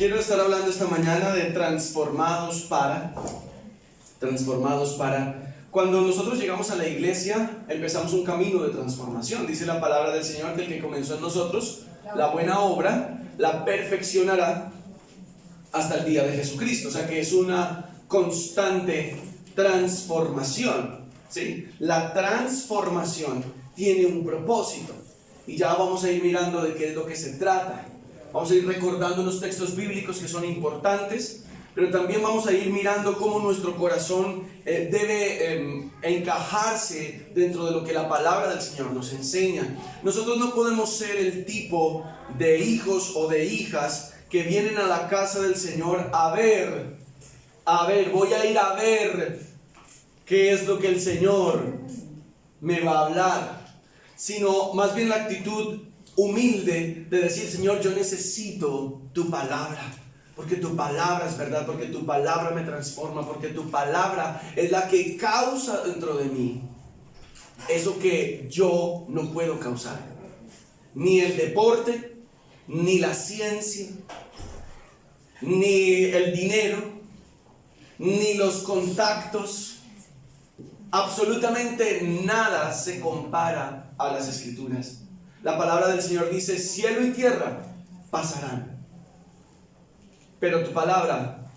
Quiero estar hablando esta mañana de transformados para. Cuando nosotros llegamos a la iglesia, empezamos un camino de transformación. Dice la palabra del Señor que el que comenzó en nosotros la buena obra, la perfeccionará hasta el día de Jesucristo. O sea que es una constante transformación, ¿sí? La transformación tiene un propósito. Y ya vamos a ir mirando de qué es lo que se trata. Vamos a ir recordando unos textos bíblicos que son importantes, pero también vamos a ir mirando cómo nuestro corazón debe encajarse dentro de lo que la palabra del Señor nos enseña. Nosotros no podemos ser el tipo de hijos o de hijas que vienen a la casa del Señor voy a ir a ver qué es lo que el Señor me va a hablar, sino más bien la actitud humilde de decir: Señor, yo necesito tu palabra, porque tu palabra es verdad, porque tu palabra me transforma, porque tu palabra es la que causa dentro de mí eso que yo no puedo causar. Ni el deporte, ni la ciencia, ni el dinero, ni los contactos, absolutamente nada se compara a las Escrituras. La palabra del Señor dice: cielo y tierra pasarán, pero tu palabra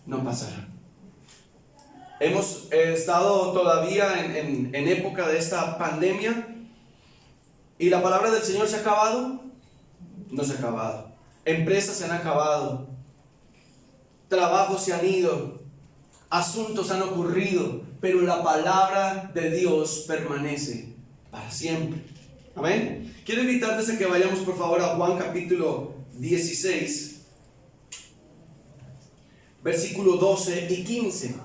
no pasará. Hemos estado todavía en época de esta pandemia, y la palabra del Señor se ha acabado. No se ha acabado. Empresas se han acabado, trabajos se han ido, asuntos han ocurrido, pero la palabra de Dios permanece para siempre. Amén. Quiero invitarte a que vayamos por favor a Juan capítulo 16, versículo 12 y 15.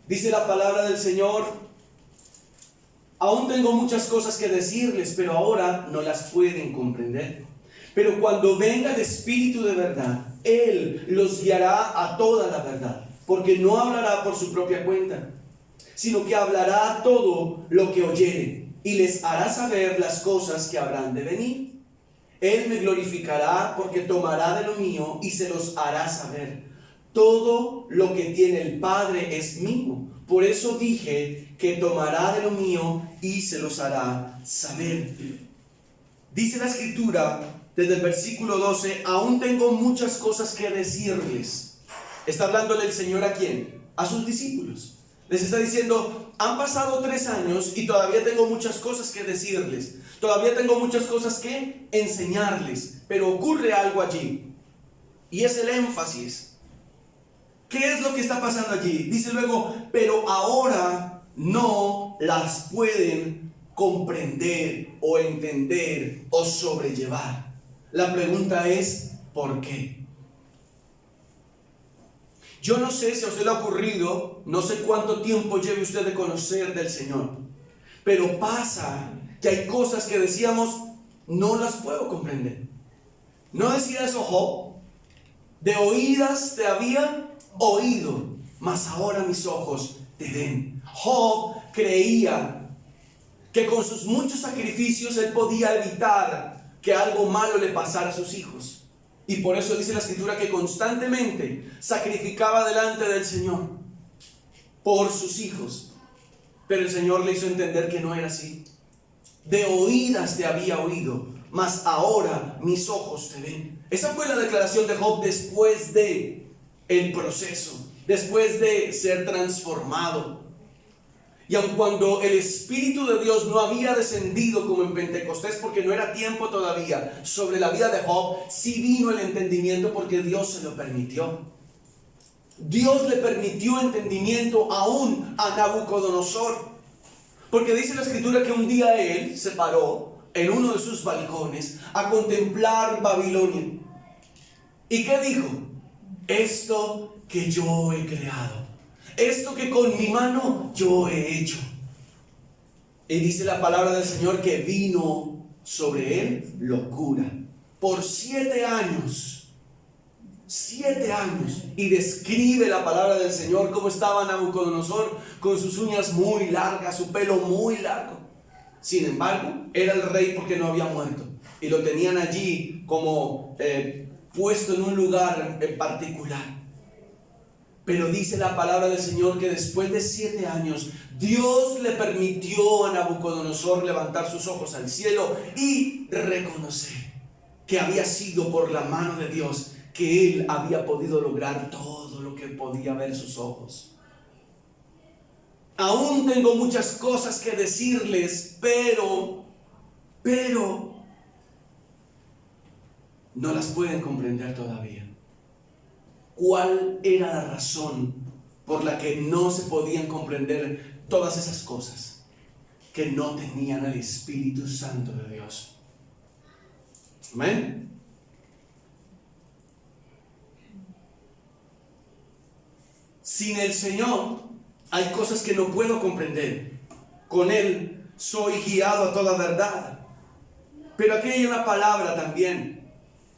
Dice la palabra del Señor: aún tengo muchas cosas que decirles, pero ahora no las pueden comprender. Pero cuando venga el Espíritu de verdad, Él los guiará a toda la verdad, porque no hablará por su propia cuenta, sino que hablará todo lo que oyere, y les hará saber las cosas que habrán de venir. Él me glorificará, porque tomará de lo mío y se los hará saber. Todo lo que tiene el Padre es mío. Por eso dije que tomará de lo mío y se los hará saber. Dice la Escritura desde el versículo 12: aún tengo muchas cosas que decirles. Está hablándole el Señor ¿a quién? A sus discípulos. Les está diciendo: han pasado 3 años y todavía tengo muchas cosas que decirles. Todavía tengo muchas cosas que enseñarles. Pero ocurre algo allí, y es el énfasis. ¿Qué es lo que está pasando allí? Dice luego: pero ahora no las pueden comprender o entender o sobrellevar. La pregunta es: ¿por qué? Yo no sé si a usted le ha ocurrido, no sé cuánto tiempo lleve usted de conocer del Señor, pero pasa que hay cosas que decíamos: no las puedo comprender. ¿No decía eso Job? De oídas te había oído, mas ahora mis ojos te ven. Job creía que con sus muchos sacrificios él podía evitar que algo malo le pasara a sus hijos. Y por eso dice la Escritura que constantemente sacrificaba delante del Señor por sus hijos. Pero el Señor le hizo entender que no era así. De oídas te había oído, mas ahora mis ojos te ven. Esa fue la declaración de Job después de el proceso, después de ser transformado. Y aun cuando el Espíritu de Dios no había descendido como en Pentecostés, porque no era tiempo todavía, sobre la vida de Job, sí vino el entendimiento porque Dios se lo permitió. Dios le permitió entendimiento aún a Nabucodonosor, porque dice la Escritura que un día él se paró en uno de sus balcones a contemplar Babilonia. ¿Y qué dijo? Esto que yo he creado, esto que con mi mano yo he hecho. Y dice la palabra del Señor que vino sobre él locura por 7 años. 7 años. Y describe la palabra del Señor cómo estaba Nabucodonosor con sus uñas muy largas, su pelo muy largo. Sin embargo, era el rey porque no había muerto. Y lo tenían allí como puesto en un lugar en particular. Pero dice la palabra del Señor que después de 7 años, Dios le permitió a Nabucodonosor levantar sus ojos al cielo y reconocer que había sido por la mano de Dios que él había podido lograr todo lo que podía ver sus ojos. Aún tengo muchas cosas que decirles, pero no las pueden comprender todavía. ¿Cuál era la razón por la que no se podían comprender todas esas cosas? Que no tenían al Espíritu Santo de Dios. ¿Amén? Sin el Señor hay cosas que no puedo comprender. Con Él soy guiado a toda verdad. Pero aquí hay una palabra también,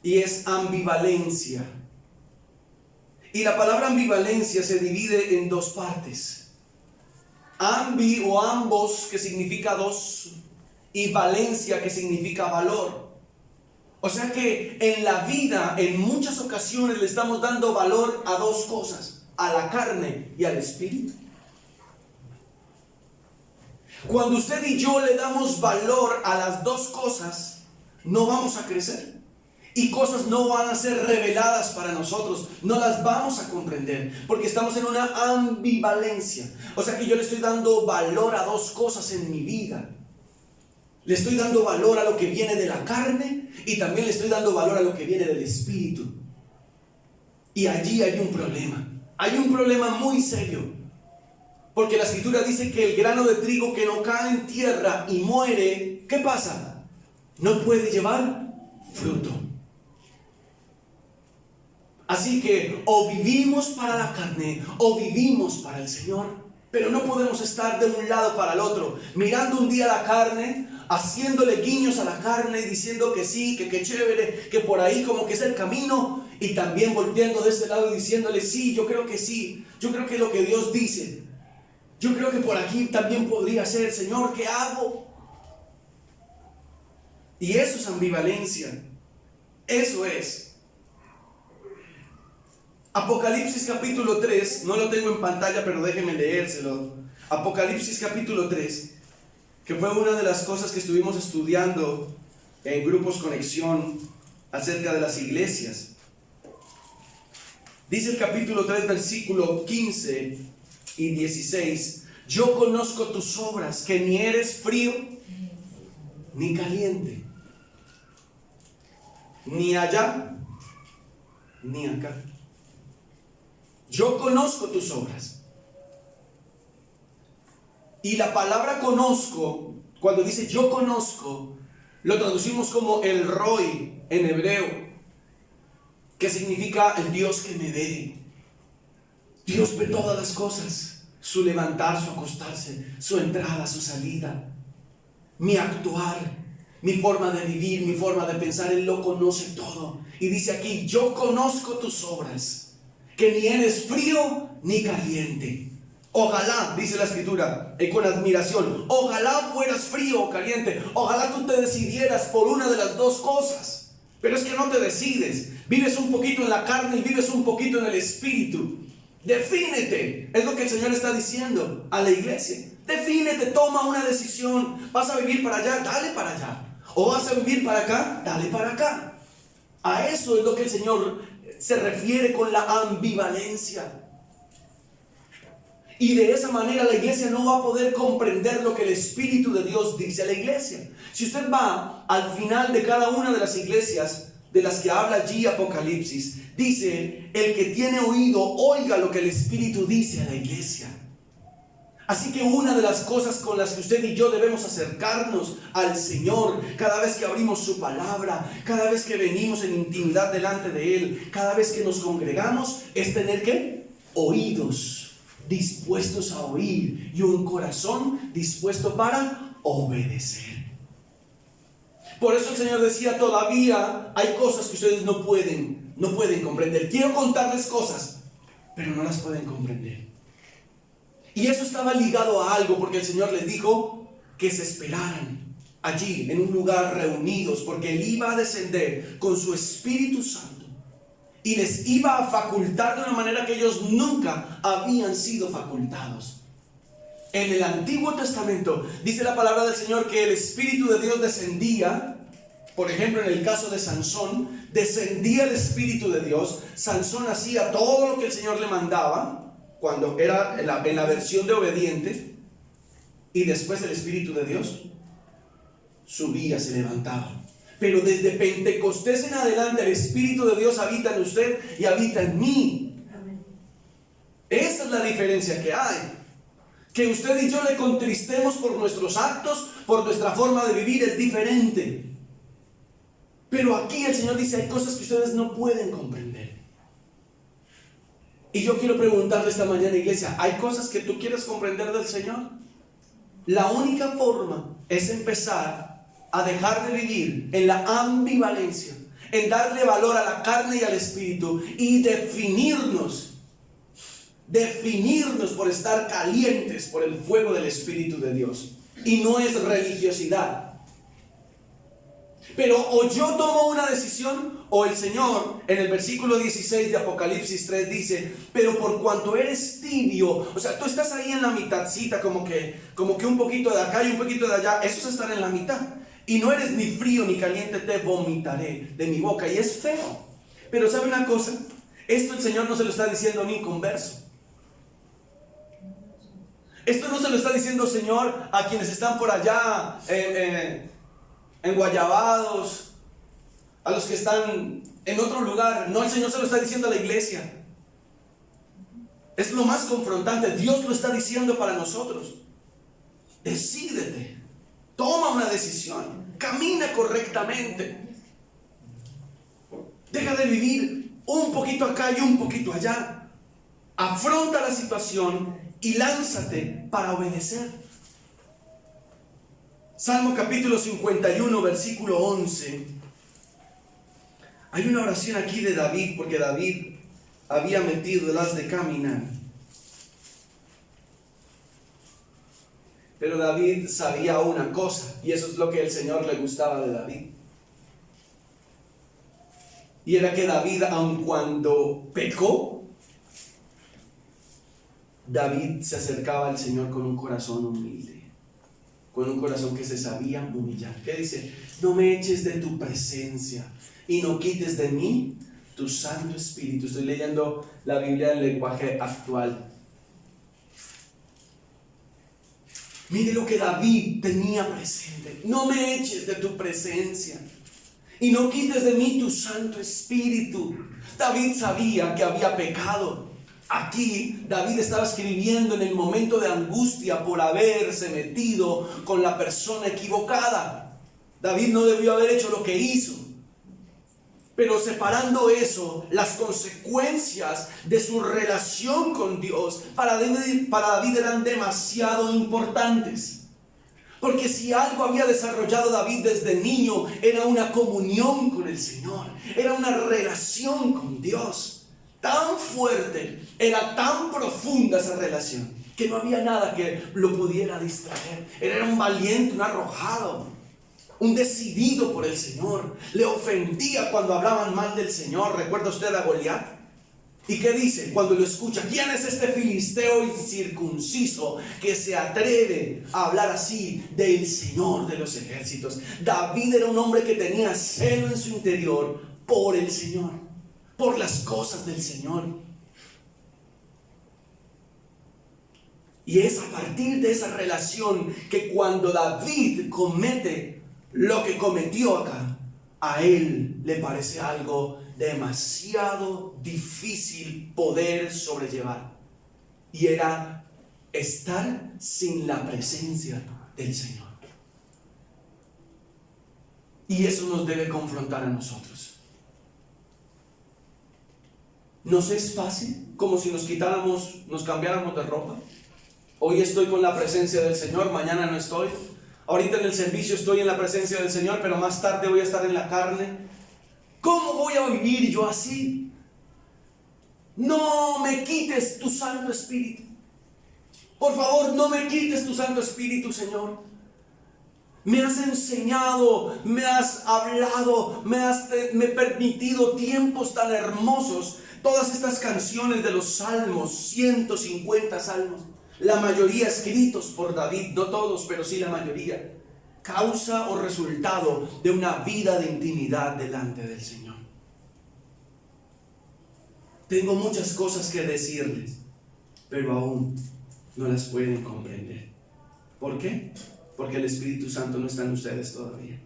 y es ambivalencia. Y la palabra ambivalencia se divide en 2 partes. Ambi o ambos, que significa dos, y valencia, que significa valor. O sea que en la vida, en muchas ocasiones le estamos dando valor a 2 cosas, a la carne y al espíritu. Cuando usted y yo le damos valor a las 2 cosas, no vamos a crecer. Y cosas no van a ser reveladas para nosotros, no las vamos a comprender, porque estamos en una ambivalencia. O sea que yo le estoy dando valor a 2 cosas en mi vida. Le estoy dando valor a lo que viene de la carne y también le estoy dando valor a lo que viene del espíritu. Y allí hay un problema muy serio. Porque la Escritura dice que el grano de trigo que no cae en tierra y muere, ¿qué pasa? No puede llevar fruto. Así que o vivimos para la carne o vivimos para el Señor. Pero no podemos estar de un lado para el otro, mirando un día la carne, haciéndole guiños a la carne y diciendo que sí, que qué chévere, que por ahí como que es el camino, y también volteando de este lado y diciéndole sí, yo creo que lo que Dios dice, yo creo que por aquí también podría ser, Señor, ¿qué hago? Y eso es ambivalencia, eso es. Apocalipsis capítulo 3, no lo tengo en pantalla, pero déjenme leérselo. Apocalipsis capítulo 3, que fue una de las cosas que estuvimos estudiando en Grupos Conexión acerca de las iglesias. Dice el capítulo 3, versículo 15 y 16: yo conozco tus obras, que ni eres frío ni caliente, ni allá ni acá. Yo conozco tus obras. Y la palabra conozco, cuando dice yo conozco, lo traducimos como el Roi en hebreo, que significa el Dios que me ve. Dios ve todas las cosas, su levantar, su acostarse, su entrada, su salida, mi actuar, mi forma de vivir, mi forma de pensar. Él lo conoce todo. Y dice aquí, yo conozco tus obras, que ni eres frío ni caliente. Ojalá, dice la Escritura, con admiración, ojalá fueras frío o caliente, ojalá tú te decidieras por una de las 2 cosas, pero es que no te decides, vives un poquito en la carne y vives un poquito en el espíritu. Defínete, es lo que el Señor está diciendo a la iglesia. Defínete, toma una decisión. ¿Vas a vivir para allá? Dale para allá. ¿O vas a vivir para acá? Dale para acá. A eso es lo que el Señor se refiere con la ambivalencia. Y de esa manera la iglesia no va a poder comprender lo que el Espíritu de Dios dice a la iglesia. Si usted va al final de cada una de las iglesias de las que habla allí Apocalipsis, dice: el que tiene oído, oiga lo que el Espíritu dice a la iglesia. Así que una de las cosas con las que usted y yo debemos acercarnos al Señor, cada vez que abrimos su palabra, cada vez que venimos en intimidad delante de Él, cada vez que nos congregamos, es tener ¿qué? Oídos dispuestos a oír y un corazón dispuesto para obedecer. Por eso el Señor decía: todavía hay cosas que ustedes no pueden comprender. Quiero contarles cosas, pero no las pueden comprender. Y eso estaba ligado a algo, porque el Señor les dijo que se esperaran allí en un lugar reunidos, porque Él iba a descender con su Espíritu Santo y les iba a facultar de una manera que ellos nunca habían sido facultados. En el Antiguo Testamento dice la palabra del Señor que el Espíritu de Dios descendía. Por ejemplo, en el caso de Sansón, descendía el Espíritu de Dios. Sansón hacía todo lo que el Señor le mandaba cuando era en la versión de obediente, y después el Espíritu de Dios subía, se levantaba. Pero desde Pentecostés en adelante el Espíritu de Dios habita en usted y habita en mí. Amén. Esa es la diferencia que hay. Que usted y yo le contristemos por nuestros actos, por nuestra forma de vivir, es diferente. Pero aquí el Señor dice, hay cosas que ustedes no pueden comprender. Y yo quiero preguntarle esta mañana, iglesia, ¿hay cosas que tú quieres comprender del Señor? La única forma es empezar a dejar de vivir en la ambivalencia, en darle valor a la carne y al espíritu, y definirnos por estar calientes por el fuego del Espíritu de Dios. Y no es religiosidad. Pero o yo tomo una decisión, o el Señor en el versículo 16 de Apocalipsis 3 dice, pero por cuanto eres tibio, o sea, tú estás ahí en la mitadcita, como que un poquito de acá y un poquito de allá, eso es estar en la mitad. Y no eres ni frío ni caliente, te vomitaré de mi boca. Y es feo. Pero ¿sabe una cosa? Esto el Señor no se lo está diciendo a un inconverso. Esto no se lo está diciendo, Señor, a quienes están por allá en Guayabados, a los que están en otro lugar. No, el Señor se lo está diciendo a la iglesia. Es lo más confrontante. Dios lo está diciendo para nosotros. Decídete, toma una decisión, camina correctamente, deja de vivir un poquito acá y un poquito allá, afronta la situación y lánzate para obedecer. Salmo capítulo 51, versículo 11. Hay una oración aquí de David, porque David había metido las de caminar. Pero David sabía una cosa, y eso es lo que el Señor le gustaba de David. Y era que David, aun cuando pecó, David se acercaba al Señor con un corazón humilde, con un corazón que se sabía humillar. ¿Qué dice? No me eches de tu presencia y no quites de mí tu Santo Espíritu. Estoy leyendo la Biblia en lenguaje actual. Mire lo que David tenía presente. No me eches de tu presencia y no quites de mí tu Santo Espíritu. David sabía que había pecado. Aquí David estaba escribiendo en el momento de angustia por haberse metido con la persona equivocada. David no debió haber hecho lo que hizo. Pero separando eso, las consecuencias de su relación con Dios para David eran demasiado importantes. Porque si algo había desarrollado David desde niño, era una comunión con el Señor, era una relación con Dios tan fuerte, era tan profunda esa relación, que no había nada que lo pudiera distraer. Era un valiente, un arrojado, un decidido por el Señor. Le ofendía cuando hablaban mal del Señor. ¿Recuerda usted a Goliat? ¿Y qué dice cuando lo escucha? ¿Quién es este filisteo incircunciso que se atreve a hablar así del Señor de los ejércitos? David era un hombre que tenía celo en su interior por el Señor, por las cosas del Señor. Y es a partir de esa relación que cuando David comete lo que cometió acá, a él le parece algo demasiado difícil poder sobrellevar. Y era estar sin la presencia del Señor. Y eso nos debe confrontar a nosotros. ¿Nos es fácil? Como si nos cambiáramos de ropa. Hoy estoy con la presencia del Señor, mañana no estoy. Ahorita en el servicio estoy en la presencia del Señor, pero más tarde voy a estar en la carne. ¿Cómo voy a vivir yo así? No me quites tu Santo Espíritu. Por favor, no me quites tu Santo Espíritu, Señor. Me has enseñado, me has hablado, me permitido tiempos tan hermosos. Todas estas canciones de los salmos, 150 salmos, la mayoría escritos por David, no todos, pero sí la mayoría, causa o resultado de una vida de intimidad delante del Señor. Tengo muchas cosas que decirles, pero aún no las pueden comprender. ¿Por qué? Porque el Espíritu Santo no está en ustedes todavía.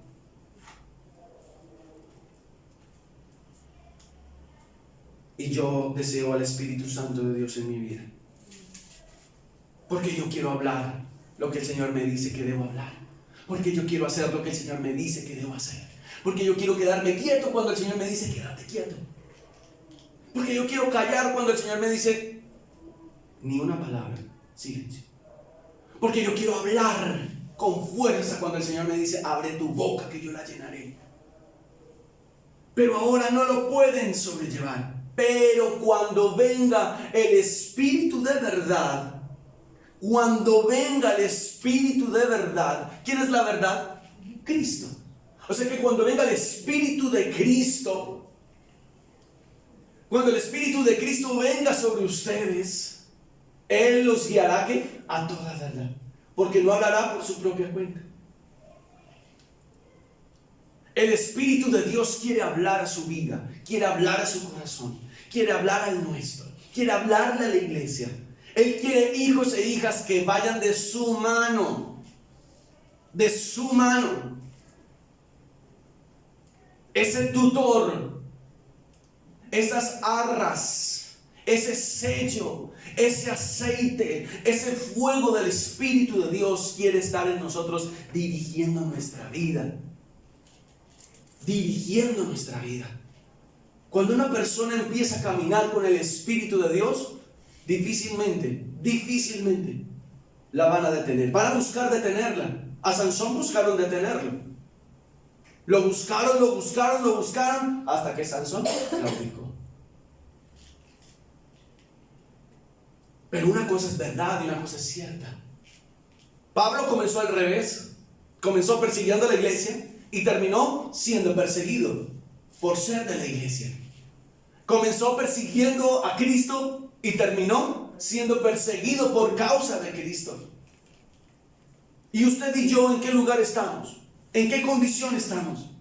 Y yo deseo al Espíritu Santo de Dios en mi vida, porque yo quiero hablar lo que el Señor me dice que debo hablar, porque yo quiero hacer lo que el Señor me dice que debo hacer, porque yo quiero quedarme quieto cuando el Señor me dice quédate quieto, porque yo quiero callar cuando el Señor me dice ni una palabra, silencio, porque yo quiero hablar con fuerza cuando el Señor me dice abre tu boca que yo la llenaré. Pero ahora no lo pueden sobrellevar. Pero cuando venga el Espíritu de verdad, cuando venga el Espíritu de verdad, ¿quién es la verdad? Cristo. O sea que cuando venga el Espíritu de Cristo, cuando el Espíritu de Cristo venga sobre ustedes, Él los guiará ¿qué? A toda verdad, porque no hablará por su propia cuenta. El Espíritu de Dios quiere hablar a su vida, quiere hablar a su corazón, quiere hablar al nuestro, quiere hablarle a la iglesia. Él quiere hijos e hijas que vayan de su mano, de su mano. Ese tutor, esas arras, ese sello, ese aceite, ese fuego del Espíritu de Dios quiere estar en nosotros dirigiendo nuestra vida. Dirigiendo nuestra vida. Cuando una persona empieza a caminar con el Espíritu de Dios, difícilmente la van a detener. Van a buscar detenerla. A Sansón buscaron detenerlo. Lo buscaron hasta que Sansón claudicó. Pero una cosa es verdad y una cosa es cierta. Pablo comenzó al revés. Comenzó persiguiendo a la iglesia y terminó siendo perseguido por ser de la iglesia. Comenzó persiguiendo a Cristo y terminó siendo perseguido por causa de Cristo. ¿Y usted y yo en qué lugar estamos? ¿En qué condición estamos?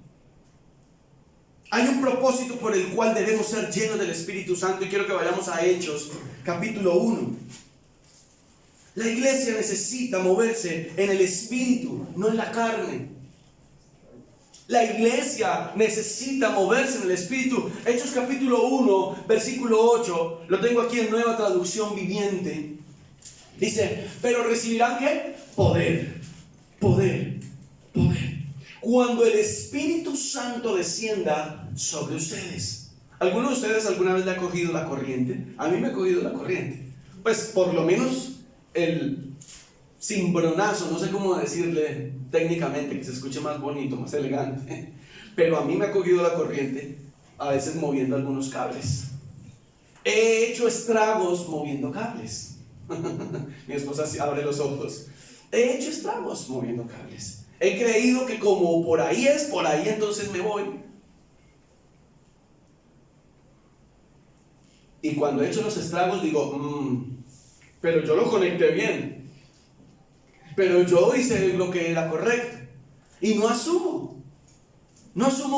Hay un propósito por el cual debemos ser llenos del Espíritu Santo y quiero que vayamos a Hechos, capítulo 1. La iglesia necesita moverse en el Espíritu, no en la carne. La iglesia necesita moverse en el Espíritu. Hechos capítulo 1, versículo 8, lo tengo aquí en Nueva Traducción Viviente. Dice, pero recibirán ¿qué? Poder. Cuando el Espíritu Santo descienda sobre ustedes. ¿Alguno de ustedes alguna vez le ha cogido la corriente? A mí me ha cogido la corriente. Pues por lo menos el cimbronazo, no sé cómo decirle técnicamente que se escuche más bonito, más elegante, pero a mí me ha cogido la corriente, a veces moviendo algunos cables. He hecho estragos moviendo cables. Mi esposa abre los ojos. He hecho estragos moviendo cables. He creído que como por ahí entonces me voy. Y cuando he hecho los estragos digo, pero yo lo conecté bien. Pero yo hice lo que era correcto. Y no asumo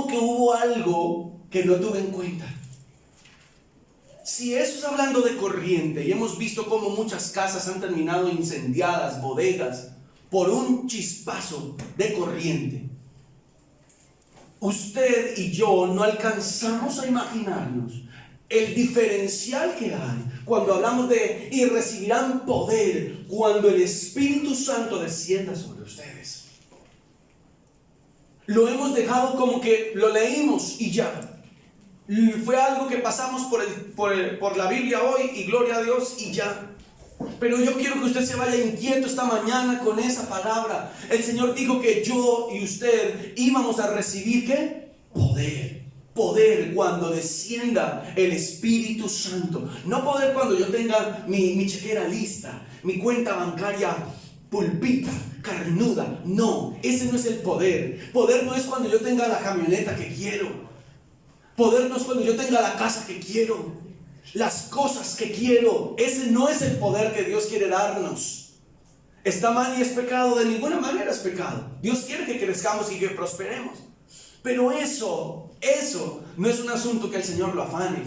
que hubo algo que no tuve en cuenta. Si eso es hablando de corriente, y hemos visto cómo muchas casas han terminado incendiadas, bodegas, por un chispazo de corriente, usted y yo no alcanzamos a imaginarnos el diferencial que hay cuando hablamos de y recibirán poder cuando el Espíritu Santo descienda sobre ustedes. Lo hemos dejado como que lo leímos y ya. Fue algo que pasamos por la Biblia hoy y gloria a Dios y ya. Pero yo quiero que usted se vaya inquieto esta mañana con esa palabra. El Señor dijo que yo y usted íbamos a recibir ¿qué? Poder cuando descienda el Espíritu Santo. No poder cuando yo tenga mi chequera lista, mi cuenta bancaria pulpita, carnuda. No, ese no es el poder. Poder no es cuando yo tenga la camioneta que quiero. Poder no es cuando yo tenga la casa que quiero, las cosas que quiero. Ese no es el poder que Dios quiere darnos. ¿Está mal y es pecado? De ninguna manera es pecado. Dios quiere que crezcamos y que prosperemos. Pero eso no es un asunto que el Señor lo afane.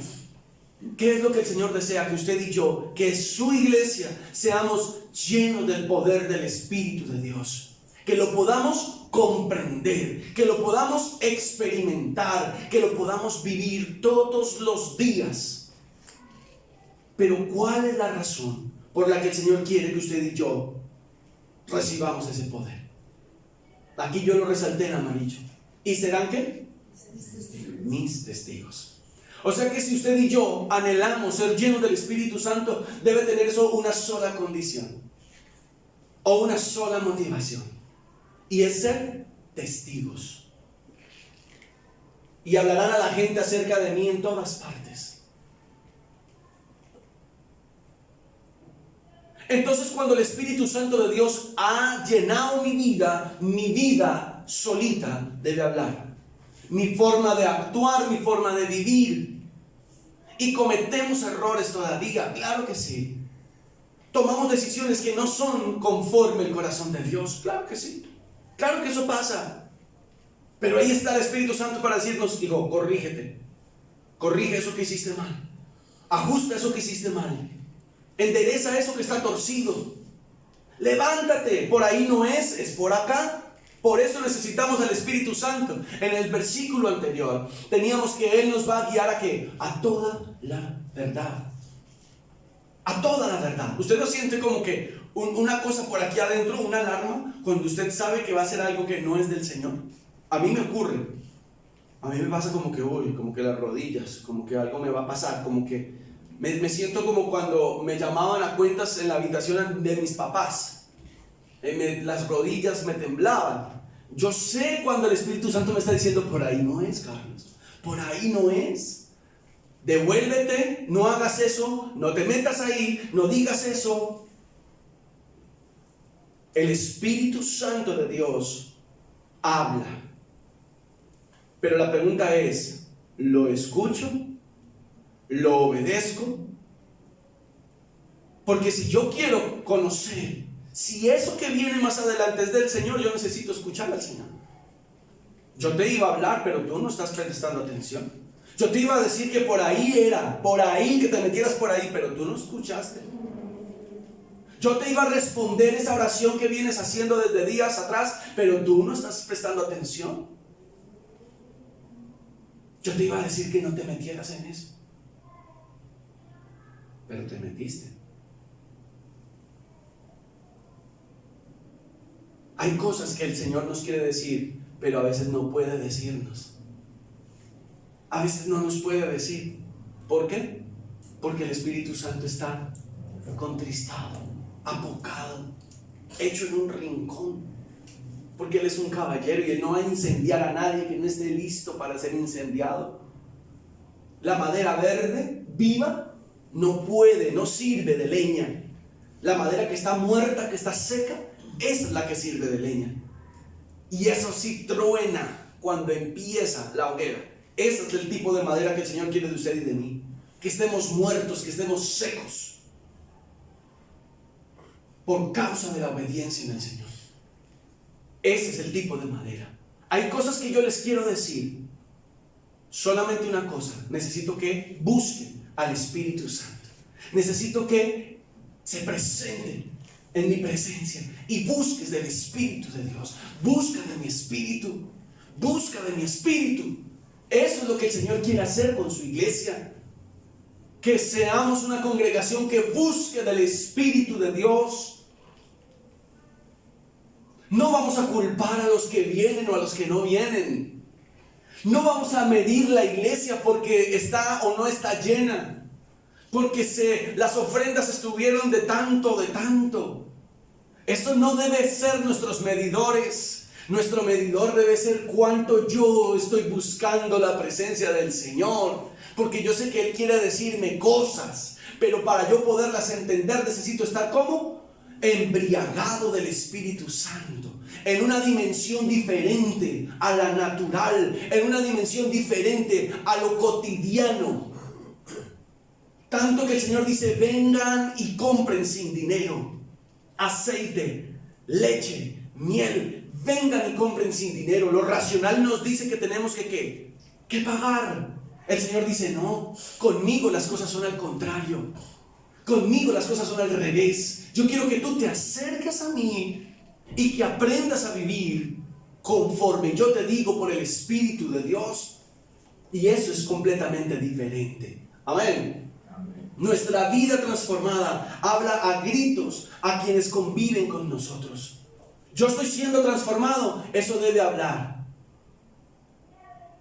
¿Qué es lo que el Señor desea? Que usted y yo, que su iglesia, seamos llenos del poder del Espíritu de Dios. Que lo podamos comprender, que lo podamos experimentar, que lo podamos vivir todos los días. Pero ¿cuál es la razón por la que el Señor quiere que usted y yo recibamos ese poder? Aquí yo lo resalté en amarillo. ¿Y serán qué? Mis testigos. O sea que si usted y yo anhelamos ser llenos del Espíritu Santo, debe tener eso una sola condición o una sola motivación, y es ser testigos. Y hablarán a la gente acerca de mí en todas partes. Entonces, cuando el Espíritu Santo de Dios ha llenado mi vida solita debe hablar. Mi forma de actuar, mi forma de vivir. Y cometemos errores todavía, claro que sí. Tomamos decisiones que no son conforme al corazón de Dios, claro que sí. Claro que eso pasa. Pero ahí está el Espíritu Santo para decirnos: hijo, corrígete. Corrige eso que hiciste mal. Ajusta eso que hiciste mal. Endereza eso que está torcido. Levántate, por ahí no es por acá. Por eso necesitamos al Espíritu Santo. En el versículo anterior teníamos que Él nos va a guiar ¿a qué? A toda la verdad. A toda la verdad. ¿Usted no siente como que una cosa por aquí adentro, una alarma, cuando usted sabe que va a hacer algo que no es del Señor? A mí me ocurre. A mí me pasa como que como que las rodillas, como que algo me va a pasar, como que me siento como cuando me llamaban a cuentas en la habitación de mis papás. Las rodillas me temblaban. Yo sé cuando el Espíritu Santo me está diciendo: por ahí no es, Carlos, por ahí no es. Devuélvete, no hagas eso, no te metas ahí, no digas eso. El Espíritu Santo de Dios habla. Pero la pregunta es: ¿lo escucho? ¿Lo obedezco? Porque si yo quiero conocer, si eso que viene más adelante es del Señor, yo necesito escuchar al Señor. Yo te iba a hablar, pero tú no estás prestando atención. Yo te iba a decir que por ahí era, por ahí, que te metieras por ahí, pero tú no escuchaste. Yo te iba a responder esa oración que vienes haciendo desde días atrás, pero tú no estás prestando atención. Yo te iba a decir que no te metieras en eso, pero te metiste. Hay cosas que el Señor nos quiere decir, pero a veces no puede decirnos. A veces no nos puede decir. ¿Por qué? Porque el Espíritu Santo está contristado, apocado, hecho en un rincón. Porque Él es un caballero y Él no va a incendiar a nadie que no esté listo para ser incendiado. La madera verde, viva, no sirve de leña. La madera que está muerta, que está seca, esa es la que sirve de leña. Y eso sí truena cuando empieza la hoguera. Ese es el tipo de madera que el Señor quiere de usted y de mí. Que estemos muertos, que estemos secos, por causa de la obediencia en el Señor. Ese es el tipo de madera. Hay cosas que yo les quiero decir. Solamente una cosa: necesito que busquen al Espíritu Santo. Necesito que se presenten en mi presencia y busques del Espíritu de Dios. Busca de mi Espíritu. Busca de mi Espíritu. Eso es lo que el Señor quiere hacer con su iglesia. Que seamos una congregación que busque del Espíritu de Dios. No vamos a culpar a los que vienen o a los que no vienen. No vamos a medir la iglesia porque está o no está llena, porque las ofrendas estuvieron de tanto. Eso no debe ser nuestros medidores. Nuestro medidor debe ser cuánto yo estoy buscando la presencia del Señor, porque yo sé que Él quiere decirme cosas, pero para yo poderlas entender necesito estar ¿cómo? embriagado del Espíritu Santo, en una dimensión diferente a la natural, en una dimensión diferente a lo cotidiano. Tanto que el Señor dice: vengan y compren sin dinero aceite, leche, miel. Vengan y compren sin dinero. Lo racional nos dice que tenemos que pagar. El Señor dice: no, conmigo las cosas son al contrario. Conmigo las cosas son al revés. Yo quiero que tú te acerques a mí y que aprendas a vivir conforme yo te digo por el Espíritu de Dios. Y eso es completamente diferente. Amén. Nuestra vida transformada habla a gritos a quienes conviven con nosotros. Yo estoy siendo transformado. Eso debe hablar.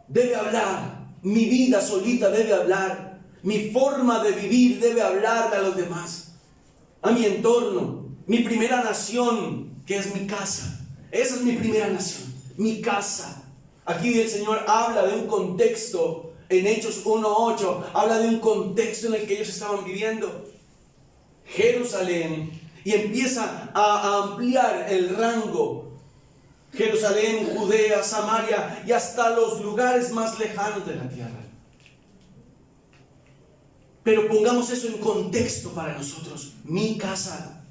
Debe hablar. Mi vida solita debe hablar. Mi forma de vivir debe hablarle a los demás, a mi entorno. Mi primera nación, que es mi casa. Esa es mi primera nación, mi casa. Aquí el Señor habla de un contexto. En Hechos 1:8 habla de un contexto en el que ellos estaban viviendo. Jerusalén. Y empieza a ampliar el rango. Jerusalén, Judea, Samaria y hasta los lugares más lejanos de la tierra. Pero pongamos eso en contexto para nosotros. Mi casa,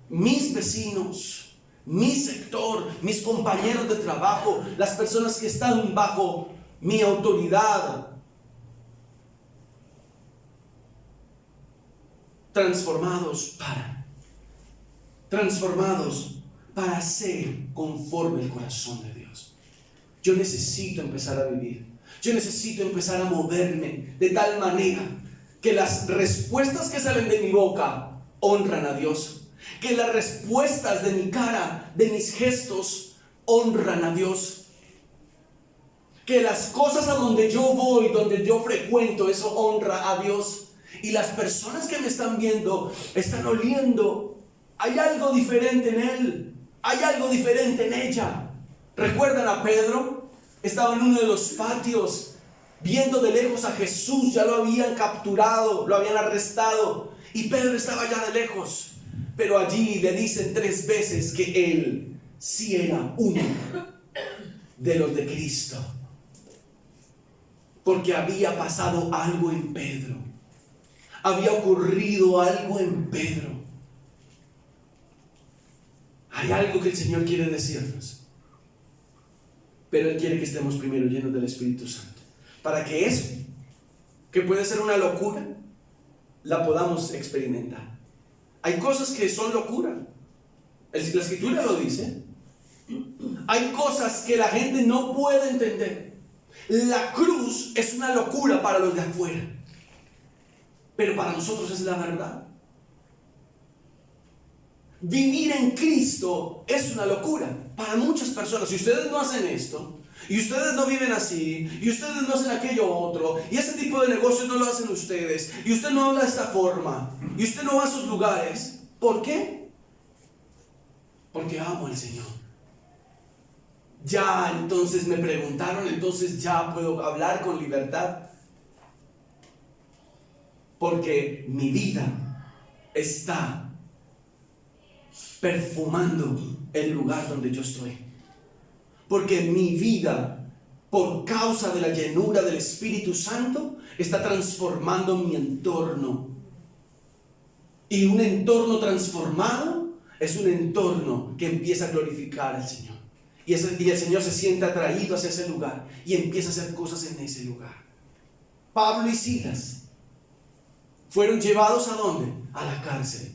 mis vecinos, mi sector, mis compañeros de trabajo, las personas que están bajo mi autoridad. Transformados para ser conforme al corazón de Dios. Yo necesito empezar a vivir. Yo necesito empezar a moverme de tal manera que las respuestas que salen de mi boca honran a Dios. Que las respuestas de mi cara, de mis gestos, honran a Dios. Que las cosas a donde yo voy, donde yo frecuento, eso honra a Dios. Y las personas que me están viendo están oliendo. Hay algo diferente en él. Hay algo diferente en ella. ¿Recuerdan a Pedro? Estaba en uno de los patios viendo de lejos a Jesús. Ya lo habían capturado, lo habían arrestado. Y Pedro estaba allá de lejos. Pero allí le dicen 3 veces que él sí era uno de los de Cristo. Porque había pasado algo en Pedro. Había ocurrido algo en Pedro. Hay algo que el Señor quiere decirnos. Pero Él quiere que estemos primero llenos del Espíritu Santo. Para que eso, que puede ser una locura, la podamos experimentar. Hay cosas que son locura. La Escritura lo dice. Hay cosas que la gente no puede entender. La cruz es una locura para los de afuera. Pero para nosotros es la verdad. Vivir en Cristo es una locura para muchas personas. Si ustedes no hacen esto, y ustedes no viven así, y ustedes no hacen aquello otro, y ese tipo de negocios no lo hacen ustedes, y usted no habla de esta forma, y usted no va a esos lugares, ¿por qué? Porque amo al Señor. Ya, entonces me preguntaron, entonces ya puedo hablar con libertad. Porque mi vida está perfumando el lugar donde yo estoy. Porque mi vida, por causa de la llenura del Espíritu Santo, está transformando mi entorno. Y un entorno transformado es un entorno que empieza a glorificar al Señor. Y el Señor se siente atraído hacia ese lugar y empieza a hacer cosas en ese lugar. Pablo y Silas fueron llevados ¿a dónde? A la cárcel.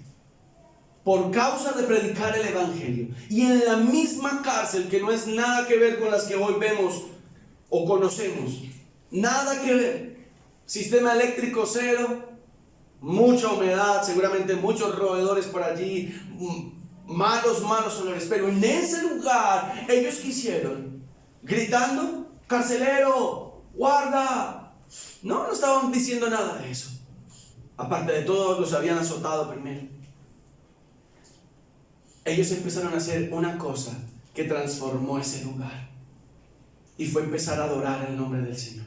Por causa de predicar el Evangelio. Y en la misma cárcel, que no es nada que ver con las que hoy vemos o conocemos. Nada que ver. Sistema eléctrico cero. Mucha humedad, seguramente muchos roedores por allí. Malos olores. Pero en ese lugar, ellos ¿qué hicieron? Gritando, carcelero, guarda. No estaban diciendo nada de eso. Aparte de todo, los habían azotado primero. Ellos empezaron a hacer una cosa que transformó ese lugar. Y fue empezar a adorar el nombre del Señor.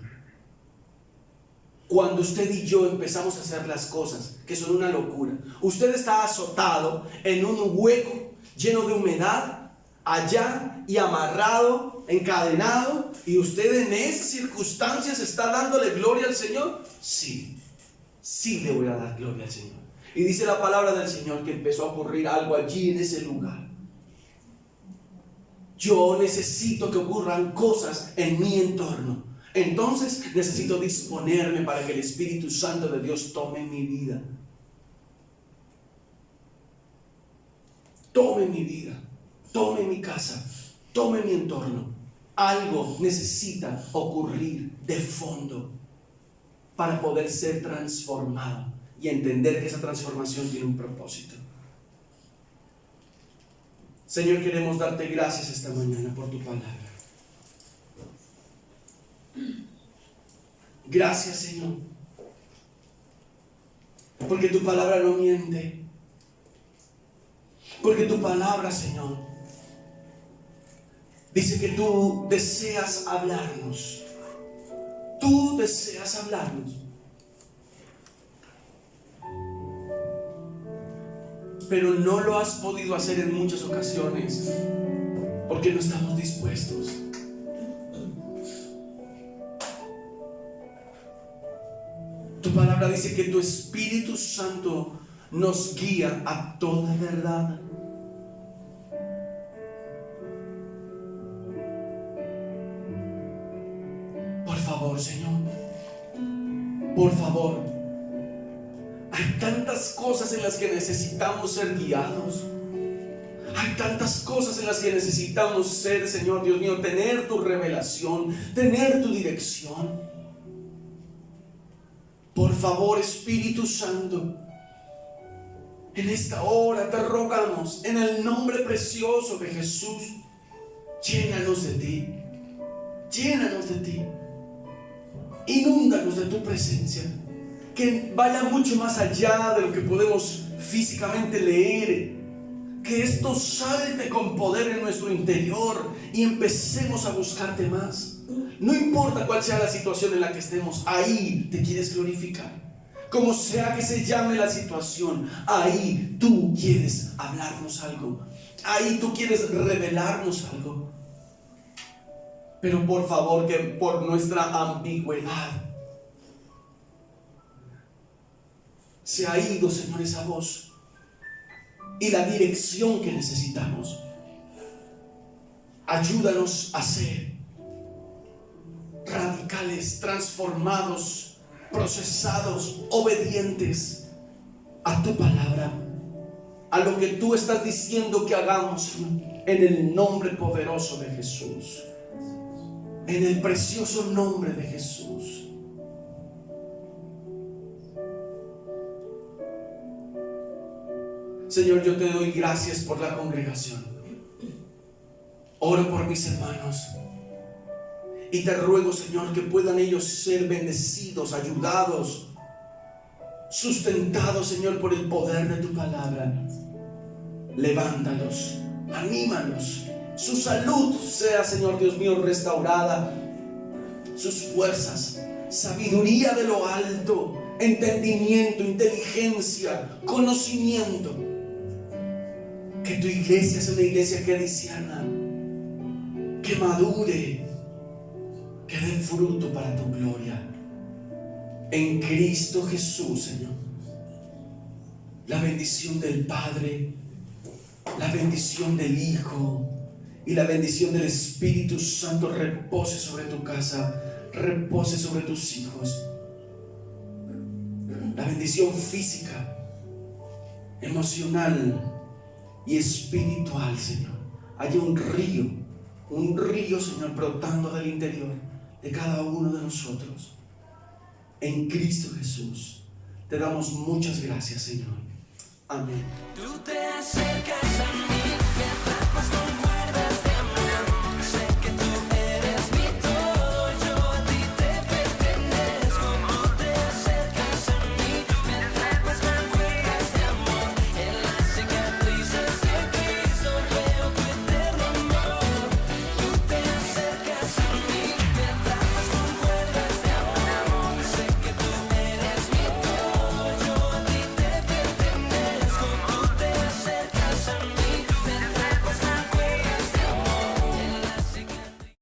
cuando usted y yo empezamos a hacer las cosas que son una locura. Usted está azotado en un hueco lleno de humedad allá y amarrado, encadenado, y usted en esas circunstancias está dándole gloria al Señor. Sí, sí le voy a dar gloria al Señor. Y dice la palabra del Señor que empezó a ocurrir algo allí en ese lugar. Yo necesito que ocurran cosas en mi entorno. Entonces necesito disponerme para que el Espíritu Santo de Dios tome mi vida. Tome mi vida, tome mi casa, tome mi entorno. Algo necesita ocurrir de fondo para poder ser transformado y entender que esa transformación tiene un propósito. Señor, queremos darte gracias esta mañana por tu palabra. Gracias, Señor, porque tu palabra no miente. Porque tu palabra, Señor, dice que tú deseas hablarnos. Tú deseas hablarnos. Pero no lo has podido hacer en muchas ocasiones porque no estamos dispuestos. Tu palabra dice que tu Espíritu Santo nos guía a toda verdad. Por favor, Señor, por favor. Hay tantas cosas en las que necesitamos ser guiados. Hay tantas cosas en las que necesitamos ser, Señor Dios mío, tener tu revelación, tener tu dirección. Por favor, Espíritu Santo, en esta hora te rogamos, en el nombre precioso de Jesús, llénanos de ti, llénanos de ti, inúndanos de tu presencia, que vaya mucho más allá de lo que podemos físicamente leer, que esto salte con poder en nuestro interior y empecemos a buscarte más. No importa cuál sea la situación en la que estemos, ahí te quieres glorificar. Como sea que se llame la situación, ahí tú quieres hablarnos algo. Ahí tú quieres revelarnos algo. Pero por favor, que por nuestra ambigüedad se ha ido, Señor, esa voz y la dirección que necesitamos. Ayúdanos a ser radicales, transformados, procesados, obedientes a tu palabra, a lo que tú estás diciendo que hagamos, en el nombre poderoso de Jesús, en el precioso nombre de Jesús. Señor, yo te doy gracias por la congregación. Oro por mis hermanos y te ruego, Señor, que puedan ellos ser bendecidos, ayudados, sustentados, Señor, por el poder de tu palabra. Levántalos, anímalos, su salud sea, Señor Dios mío, restaurada, sus fuerzas, sabiduría de lo alto, entendimiento, inteligencia, conocimiento. Que tu iglesia sea una iglesia que discierna, que madure, que dé fruto para tu gloria. En Cristo Jesús, Señor. La bendición del Padre, la bendición del Hijo y la bendición del Espíritu Santo repose sobre tu casa, repose sobre tus hijos. La bendición física, emocional y espiritual, Señor. Hay un río, Señor, brotando del interior de cada uno de nosotros. En Cristo Jesús te damos muchas gracias, Señor. Amén. Tú te acercas a mí mientras